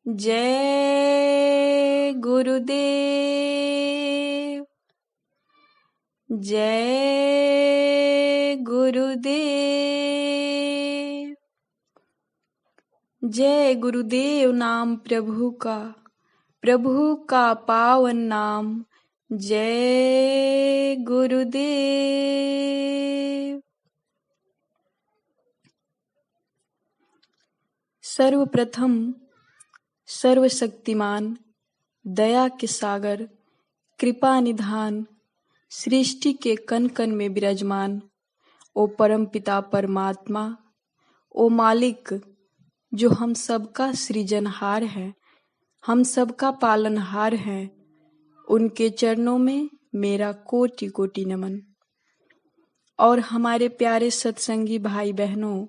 जय गुरुदेव। जय गुरुदेव। जय गुरुदेव नाम प्रभु का पावन नाम। जय गुरुदेव। सर्वप्रथम सर्वशक्तिमान दया के सागर कृपा निधान सृष्टि के कण कण में विराजमान ओ परम पिता परमात्मा, ओ मालिक जो हम सबका सृजनहार है, हम सबका पालनहार है, उनके चरणों में मेरा कोटि कोटि नमन। और हमारे प्यारे सत्संगी भाई बहनों,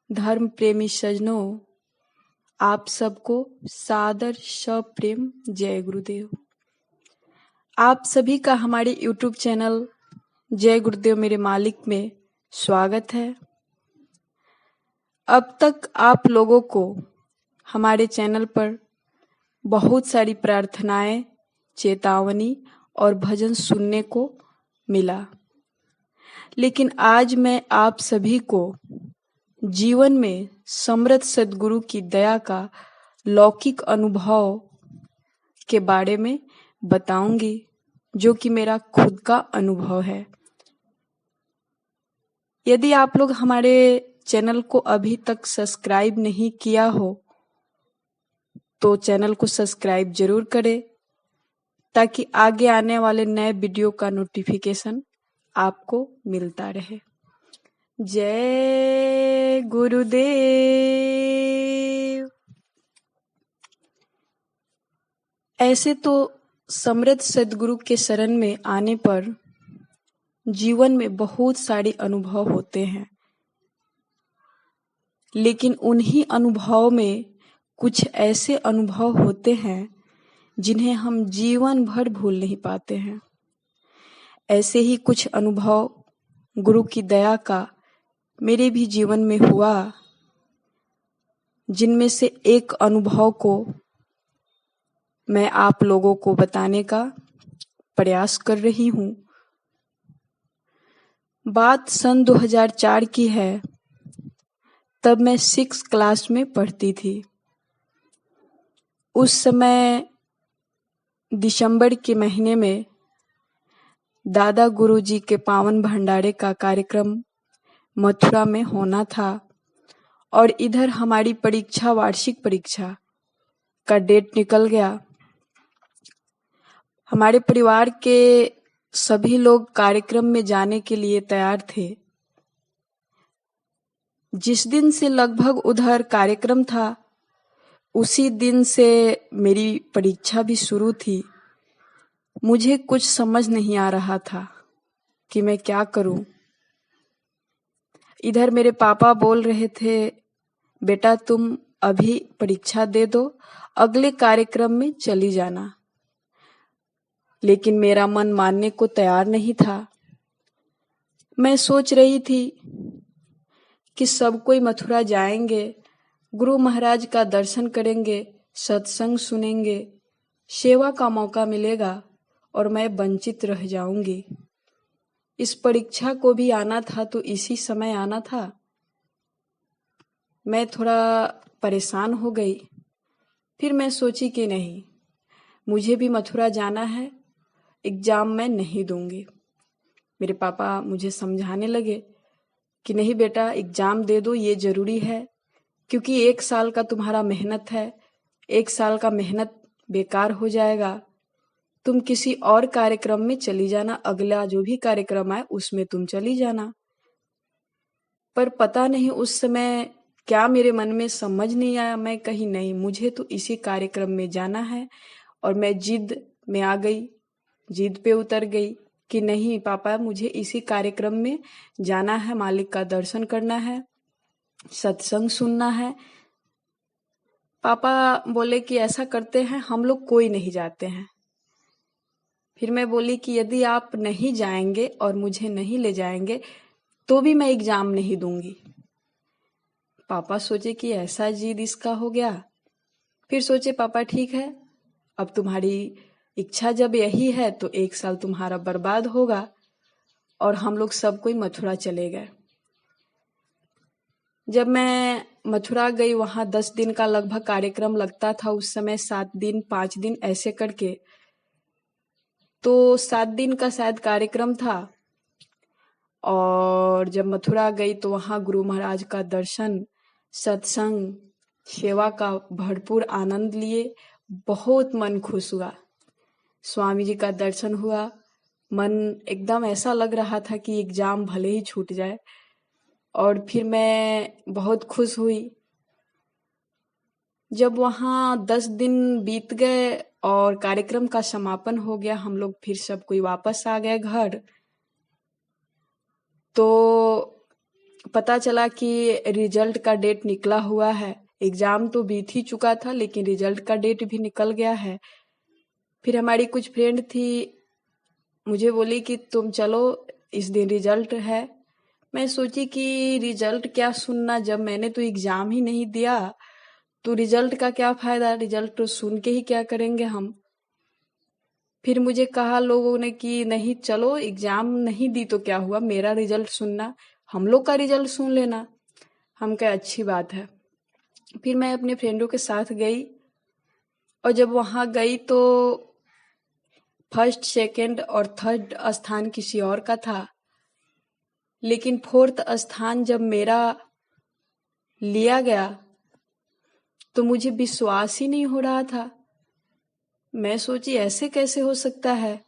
धर्म प्रेमी सज्जनों, आप सबको सादर सप्रेम जय गुरुदेव। आप सभी का हमारे YouTube चैनल जय गुरुदेव मेरे मालिक में स्वागत है। अब तक आप लोगों को हमारे चैनल पर बहुत सारी प्रार्थनाएं, चेतावनी और भजन सुनने को मिला, लेकिन आज मैं आप सभी को जीवन में समर्थ सद्गुरु की दया का लौकिक अनुभव के बारे में बताऊंगी, जो कि मेरा खुद का अनुभव है। यदि आप लोग हमारे चैनल को अभी तक सब्सक्राइब नहीं किया हो तो चैनल को सब्सक्राइब जरूर करें, ताकि आगे आने वाले नए वीडियो का नोटिफिकेशन आपको मिलता रहे। जय गुरुदेव। ऐसे तो समर्थ सद्गुरु के शरण में आने पर जीवन में बहुत सारे अनुभव होते हैं, लेकिन उन्हीं अनुभव में कुछ ऐसे अनुभव होते हैं जिन्हें हम जीवन भर भूल नहीं पाते हैं। ऐसे ही कुछ अनुभव गुरु की दया का मेरे भी जीवन में हुआ, जिनमें से एक अनुभव को मैं आप लोगों को बताने का प्रयास कर रही हूँ। बात सन 2004 की है। तब मैं 6th क्लास में पढ़ती थी। उस समय दिसंबर के महीने में दादा गुरुजी के पावन भंडारे का कार्यक्रम मथुरा में होना था, और इधर हमारी परीक्षा, वार्षिक परीक्षा का डेट निकल गया। हमारे परिवार के सभी लोग कार्यक्रम में जाने के लिए तैयार थे। जिस दिन से लगभग उधर कार्यक्रम था, उसी दिन से मेरी परीक्षा भी शुरू थी। मुझे कुछ समझ नहीं आ रहा था कि मैं क्या करूं। इधर मेरे पापा बोल रहे थे, बेटा तुम अभी परीक्षा दे दो, अगले कार्यक्रम में चली जाना। लेकिन मेरा मन मानने को तैयार नहीं था। मैं सोच रही थी कि सब कोई मथुरा जाएंगे, गुरु महाराज का दर्शन करेंगे, सत्संग सुनेंगे, सेवा का मौका मिलेगा, और मैं वंचित रह जाऊंगी। इस परीक्षा को भी आना था तो इसी समय आना था। मैं थोड़ा परेशान हो गई। फिर मैं सोची कि नहीं, मुझे भी मथुरा जाना है, एग्जाम मैं नहीं दूंगी। मेरे पापा मुझे समझाने लगे कि नहीं बेटा, एग्जाम दे दो, ये जरूरी है, क्योंकि 1 साल का तुम्हारा मेहनत है, 1 साल का मेहनत बेकार हो जाएगा। तुम किसी और कार्यक्रम में चली जाना, अगला जो भी कार्यक्रम आए उसमें तुम चली जाना। पर पता नहीं उस समय क्या मेरे मन में समझ नहीं आया। मैं कही नहीं, मुझे तो इसी कार्यक्रम में जाना है, और मैं जिद में आ गई, जिद पे उतर गई कि नहीं पापा, मुझे इसी कार्यक्रम में जाना है, मालिक का दर्शन करना है, सत्संग सुनना है। पापा बोले कि ऐसा करते हैं, हम लोग कोई नहीं जाते हैं। फिर मैं बोली कि यदि आप नहीं जाएंगे और मुझे नहीं ले जाएंगे तो भी मैं एग्जाम नहीं दूंगी। पापा सोचे कि ऐसा जिद इसका हो गया, फिर सोचे पापा ठीक है, अब तुम्हारी इच्छा जब यही है तो 1 साल तुम्हारा बर्बाद होगा। और हम लोग सब कोई मथुरा चले गए। जब मैं मथुरा गई, वहाँ 10 दिन का लगभग कार्यक्रम लगता था उस समय, 7 दिन 5 दिन ऐसे करके। तो 7 दिन का शायद कार्यक्रम था। और जब मथुरा गई तो वहाँ गुरु महाराज का दर्शन, सत्संग, सेवा का भरपूर आनंद लिए। बहुत मन खुश हुआ। स्वामी जी का दर्शन हुआ। मन एकदम ऐसा लग रहा था कि एग्जाम भले ही छूट जाए। और फिर मैं बहुत खुश हुई। जब वहाँ 10 दिन बीत गए और कार्यक्रम का समापन हो गया, हम लोग फिर सब कोई वापस आ गए घर। तो पता चला कि रिजल्ट का डेट निकला हुआ है। एग्जाम तो बीत ही चुका था, लेकिन रिजल्ट का डेट भी निकल गया है। फिर हमारी कुछ फ्रेंड थी, मुझे बोली कि तुम चलो, इस दिन रिजल्ट है। मैं सोची कि रिजल्ट क्या सुनना, जब मैंने तो एग्जाम ही नहीं दिया तो रिजल्ट का क्या फायदा, रिजल्ट तो सुन के ही क्या करेंगे हम। फिर मुझे कहा लोगों ने कि नहीं चलो, एग्जाम नहीं दी तो क्या हुआ, मेरा रिजल्ट सुनना, हम लोग का रिजल्ट सुन लेना। हम कहे अच्छी बात है। फिर मैं अपने फ्रेंडों के साथ गई। और जब वहाँ गई तो फर्स्ट, सेकंड और थर्ड स्थान किसी और का था, लेकिन फोर्थ स्थान जब मेरा लिया गया तो मुझे विश्वास ही नहीं हो रहा था। मैं सोची ऐसे कैसे हो सकता है,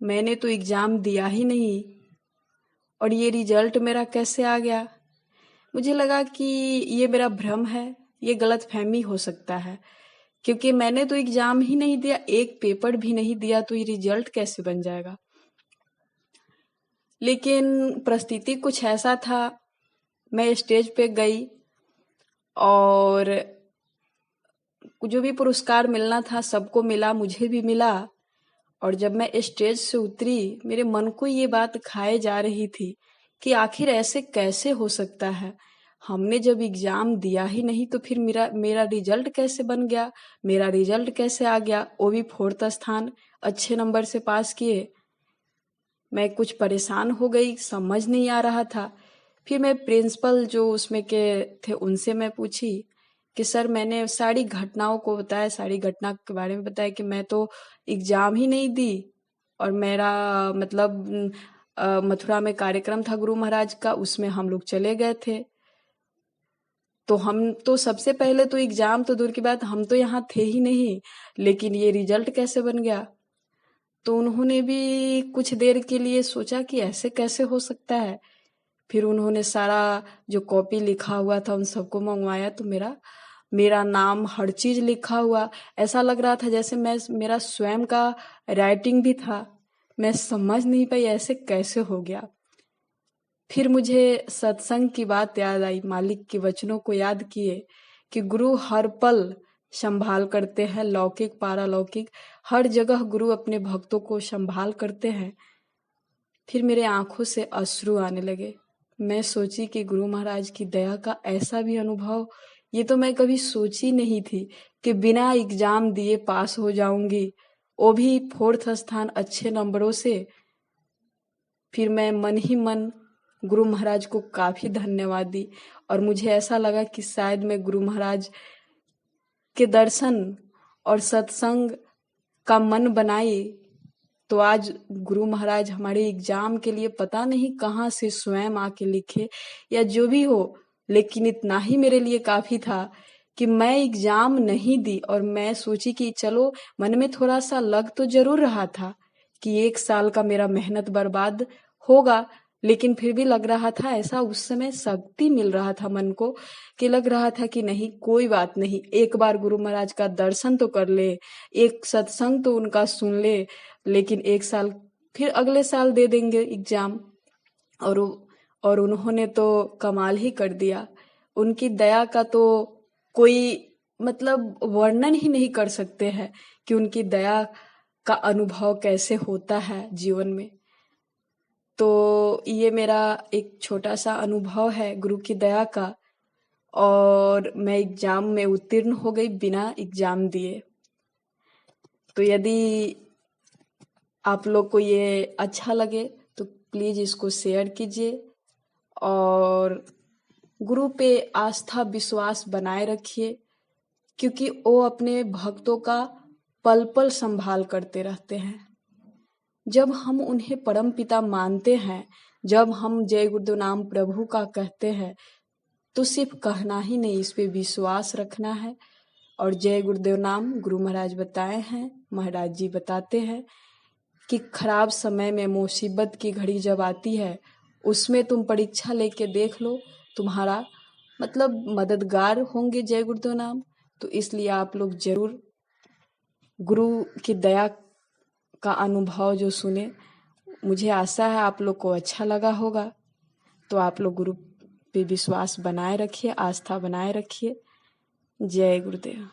मैंने तो एग्जाम दिया ही नहीं और ये रिजल्ट मेरा कैसे आ गया। मुझे लगा कि ये मेरा भ्रम है, ये गलतफहमी हो सकता है, क्योंकि मैंने तो एग्जाम ही नहीं दिया, एक पेपर भी नहीं दिया, तो ये रिजल्ट कैसे बन जाएगा। लेकिन परिस्थिति कुछ ऐसा था, मैं स्टेज पे गई और जो भी पुरस्कार मिलना था सबको मिला, मुझे भी मिला। और जब मैं स्टेज से उतरी, मेरे मन को ये बात खाए जा रही थी कि आखिर ऐसे कैसे हो सकता है। हमने जब एग्जाम दिया ही नहीं तो फिर मेरा मेरा रिजल्ट कैसे बन गया, मेरा रिजल्ट कैसे आ गया, वो भी फोर्थ स्थान, अच्छे नंबर से पास किए। मैं कुछ परेशान हो गई, समझ नहीं आ रहा था। फिर मैं प्रिंसिपल जो उसमें के थे उनसे मैं पूछी कि सर, मैंने सारी घटनाओं को बताया, सारी घटना के बारे में बताया कि मैं तो एग्जाम ही नहीं दी और मेरा मतलब मथुरा में कार्यक्रम था गुरु महाराज का, उसमें हम लोग चले गए थे। तो हम तो सबसे पहले तो एग्जाम तो दूर की बात, हम तो यहाँ थे ही नहीं, लेकिन ये रिजल्ट कैसे बन गया। तो उन्होंने भी कुछ देर के लिए सोचा कि ऐसे कैसे हो सकता है। फिर उन्होंने सारा जो कॉपी लिखा हुआ था उन सबको मंगवाया, तो मेरा मेरा नाम, हर चीज लिखा हुआ, ऐसा लग रहा था जैसे मेरा स्वयं का राइटिंग भी था। मैं समझ नहीं पाई ऐसे कैसे हो गया। फिर मुझे सत्संग की बात याद आई, मालिक के वचनों को याद किए कि गुरु हर पल संभाल करते हैं, लौकिक पारालौकिक हर जगह गुरु अपने भक्तों को संभाल करते हैं। फिर मेरे आंखों से अश्रु आने लगे। मैं सोची कि गुरु महाराज की दया का ऐसा भी अनुभव, ये तो मैं कभी सोची नहीं थी कि बिना एग्जाम दिए पास हो जाऊंगी, वो भी फोर्थ स्थान अच्छे नंबरों से। फिर मैं मन ही मन गुरु महाराज को काफी धन्यवाद दी और मुझे ऐसा लगा कि शायद मैं गुरु महाराज के दर्शन और सत्संग का मन बनाई तो आज गुरु महाराज हमारे एग्जाम के लिए पता नहीं कहाँ से स्वयं आके लिखे या जो भी हो, लेकिन इतना ही मेरे लिए काफी था कि मैं एग्जाम नहीं दी। और मैं सोची कि चलो, मन में थोड़ा सा लग तो जरूर रहा था कि 1 साल का मेरा मेहनत बर्बाद होगा, लेकिन फिर भी लग रहा था ऐसा, उस समय शक्ति मिल रहा था मन को कि लग रहा था कि नहीं, कोई बात नहीं, एक बार गुरु महाराज का दर्शन तो कर ले, एक सत्संग तो उनका सुन ले, लेकिन 1 साल फिर अगले साल दे देंगे एग्जाम। और और उन्होंने तो कमाल ही कर दिया। उनकी दया का तो कोई मतलब वर्णन ही नहीं कर सकते हैं कि उनकी दया का अनुभव कैसे होता है जीवन में। तो ये मेरा एक छोटा सा अनुभव है गुरु की दया का। और मैं एग्ज़ाम में उत्तीर्ण हो गई बिना एग्ज़ाम दिए। तो यदि आप लोग को ये अच्छा लगे तो प्लीज़ इसको शेयर कीजिए और गुरु पे आस्था विश्वास बनाए रखिए, क्योंकि वो अपने भक्तों का पल पल संभाल करते रहते हैं। जब हम उन्हें परम पिता मानते हैं, जब हम जय गुरुदेव नाम प्रभु का कहते हैं, तो सिर्फ कहना ही नहीं, इस पे विश्वास रखना है। और जय गुरुदेव नाम गुरु महाराज बताए हैं, महाराज जी बताते हैं कि खराब समय में मुसीबत की घड़ी जब आती है, उसमें तुम परीक्षा लेके देख लो, तुम्हारा मतलब मददगार होंगे जय गुरुदेव नाम। तो इसलिए आप लोग जरूर गुरु की दया का अनुभव जो सुने, मुझे आशा है आप लोग को अच्छा लगा होगा। तो आप लोग गुरु पे विश्वास बनाए रखिए, आस्था बनाए रखिए। जय गुरुदेव।